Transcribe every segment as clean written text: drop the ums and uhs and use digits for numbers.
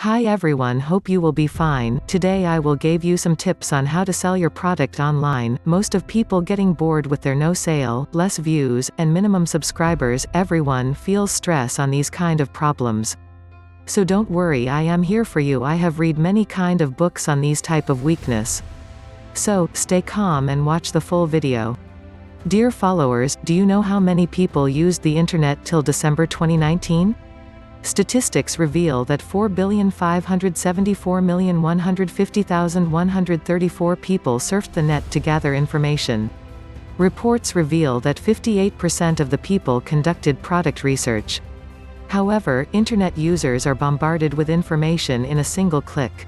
Hi everyone, hope you will be fine. Today I will give you some tips on how to sell your product online. Most of people getting bored with their no sale, less views, and minimum subscribers. Everyone feels stress on these kind of problems. So don't worry, I am here for you. I have read many kind of books on these type of weakness. So, stay calm and watch the full video. Dear followers, do you know how many people used the internet till December 2019? Statistics reveal that 4,574,150,134 people surfed the net to gather information. Reports reveal that 58% of the people conducted product research. However, internet users are bombarded with information in a single click.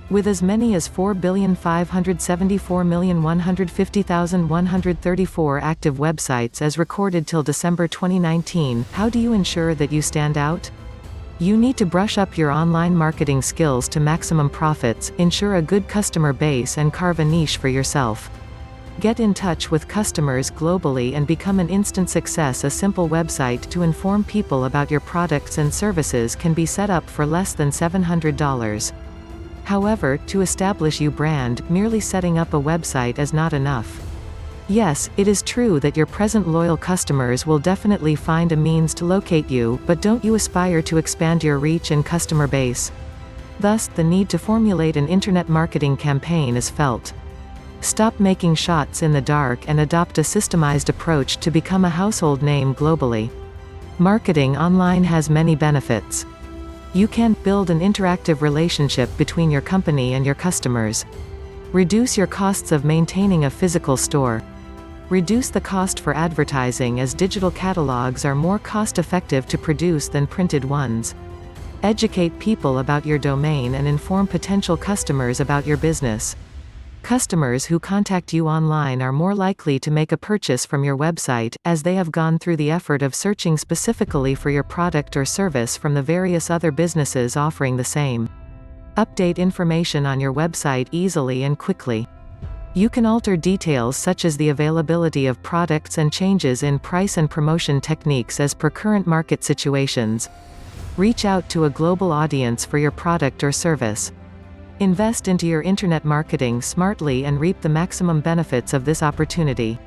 With as many as 4,574,150,134 active websites as recorded till December 2019, how do you ensure that you stand out? You need to brush up your online marketing skills to maximum profits, ensure a good customer base and carve a niche for yourself. Get in touch with customers globally and become an instant success. A simple website to inform people about your products and services can be set up for less than $700. However, to establish your brand, merely setting up a website is not enough. Yes, it is true that your present loyal customers will definitely find a means to locate you, but don't you aspire to expand your reach and customer base? Thus, the need to formulate an internet marketing campaign is felt. Stop making shots in the dark and adopt a systemized approach to become a household name globally. Marketing online has many benefits. You can build an interactive relationship between your company and your customers. Reduce your costs of maintaining a physical store. Reduce the cost for advertising as digital catalogs are more cost-effective to produce than printed ones. Educate people about your domain and inform potential customers about your business. Customers who contact you online are more likely to make a purchase from your website, as they have gone through the effort of searching specifically for your product or service from the various other businesses offering the same. Update information on your website easily and quickly. You can alter details such as the availability of products and changes in price and promotion techniques as per current market situations. Reach out to a global audience for your product or service. Invest into your internet marketing smartly and reap the maximum benefits of this opportunity.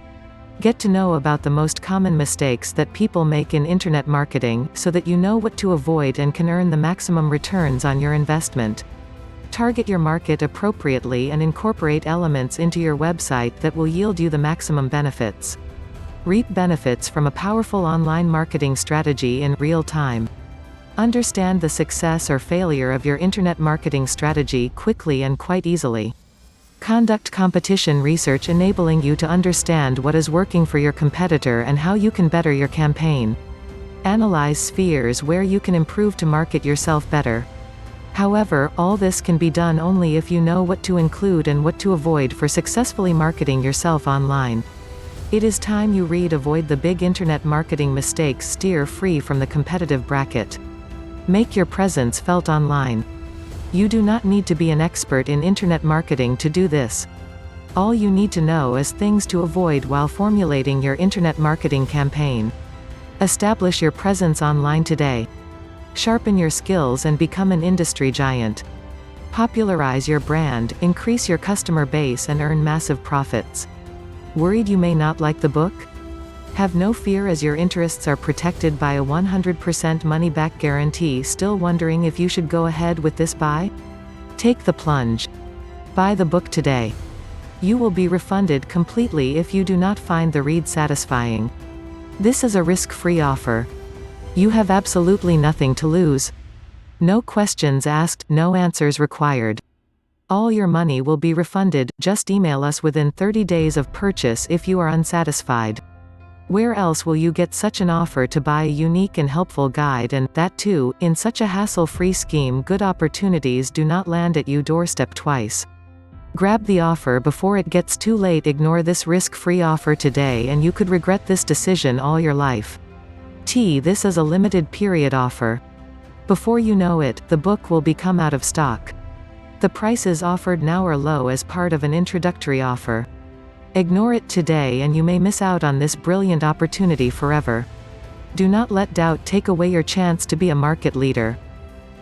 Get to know about the most common mistakes that people make in internet marketing, so that you know what to avoid and can earn the maximum returns on your investment. Target your market appropriately and incorporate elements into your website that will yield you the maximum benefits. Reap benefits from a powerful online marketing strategy in real time. Understand the success or failure of your internet marketing strategy quickly and quite easily. Conduct competition research, enabling you to understand what is working for your competitor and how you can better your campaign. Analyze spheres where you can improve to market yourself better. However, all this can be done only if you know what to include and what to avoid for successfully marketing yourself online. It is time you avoid the big internet marketing mistakes. Steer free from the competitive bracket. Make your presence felt online. You do not need to be an expert in internet marketing to do this. All you need to know is things to avoid while formulating your internet marketing campaign. Establish your presence online today. Sharpen your skills and become an industry giant. Popularize your brand, increase your customer base and earn massive profits. Worried you may not like the book? Have no fear, as your interests are protected by a 100% money-back guarantee. Still wondering if you should go ahead with this buy? Take the plunge. Buy the book today. You will be refunded completely if you do not find the read satisfying. This is a risk-free offer. You have absolutely nothing to lose. No questions asked, no answers required. All your money will be refunded. Just email us within 30 days of purchase if you are unsatisfied. Where else will you get such an offer to buy a unique and helpful guide, and that too, in such a hassle-free scheme? Good opportunities do not land at your doorstep twice. Grab the offer before it gets too late. Ignore this risk-free offer today and you could regret this decision all your life. This is a limited period offer. Before you know it, the book will become out of stock. The prices offered now are low as part of an introductory offer. Ignore it today and you may miss out on this brilliant opportunity forever. Do not let doubt take away your chance to be a market leader.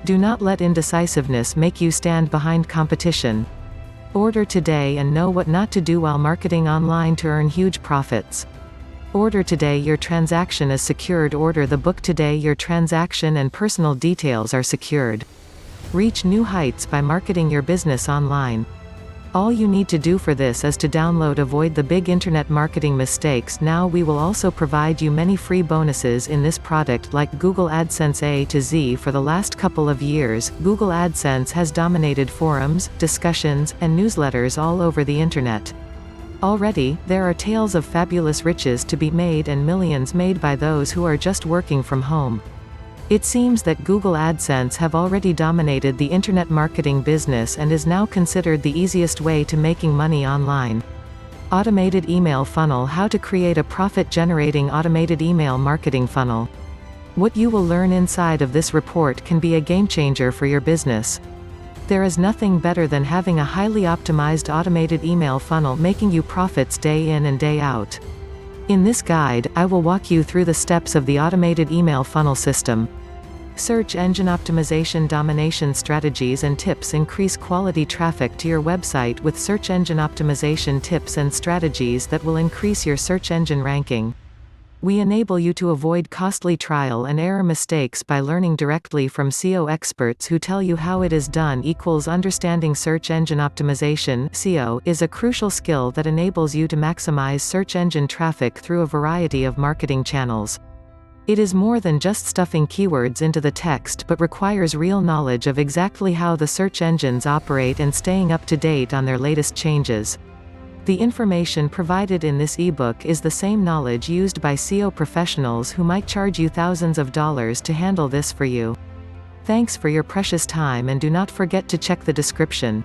Do not let indecisiveness make you stand behind competition. Order today and know what not to do while marketing online to earn huge profits. Order today, your transaction is secured. Order the book today, your transaction and personal details are secured. Reach new heights by marketing your business online. All you need to do for this is to download Avoid the Big Internet Marketing Mistakes. Now we will also provide you many free bonuses in this product, like Google AdSense A to Z. For the last couple of years, Google AdSense has dominated forums, discussions, and newsletters all over the internet. Already, there are tales of fabulous riches to be made and millions made by those who are just working from home. It seems that Google AdSense have already dominated the internet marketing business and is now considered the easiest way to making money online. Automated email funnel: how to create a profit-generating automated email marketing funnel. What you will learn inside of this report can be a game-changer for your business. There is nothing better than having a highly optimized automated email funnel making you profits day in and day out. In this guide, I will walk you through the steps of the automated email funnel system. Search engine optimization domination strategies and tips: increase quality traffic to your website with search engine optimization tips and strategies that will increase your search engine ranking. We enable you to avoid costly trial and error mistakes by learning directly from SEO experts who tell you how it is done. Understanding search engine optimization (SEO) is a crucial skill that enables you to maximize search engine traffic through a variety of marketing channels. It is more than just stuffing keywords into the text, but requires real knowledge of exactly how the search engines operate and staying up to date on their latest changes. The information provided in this ebook is the same knowledge used by SEO professionals who might charge you thousands of dollars to handle this for you. Thanks for your precious time, and do not forget to check the description.